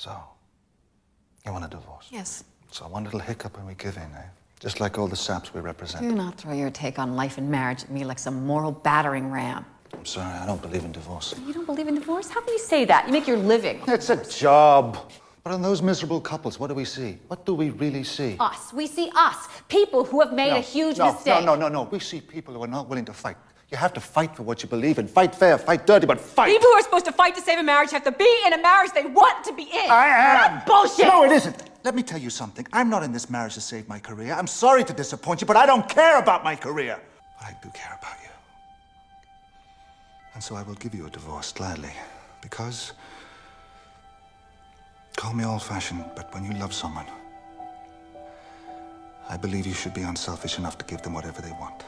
So, you want a divorce? Yes. So one little hiccup and we give in, eh? Just like all the saps we represent. Do not throw your take on life and marriage at me like some moral battering ram. I'm sorry, I don't believe in divorce. You don't believe in divorce? How can you say that? You make your living. It's a job. But in those miserable couples, what do we see? What do we really see? Us. We see us. People who have made a huge mistake. No. We see people who are not willing to fight. You have to fight for what you believe in. Fight fair, fight dirty, but fight. People who are supposed to fight to save a marriage have to be in a marriage they want to be in. I am. That's bullshit. No, it isn't. Let me tell you something. I'm not in this marriage to save my career. I'm sorry to disappoint you, but I don't care about my career. But I do care about you. And so I will give you a divorce gladly. Because, call me old-fashioned, but when you love someone, I believe you should be unselfish enough to give them whatever they want.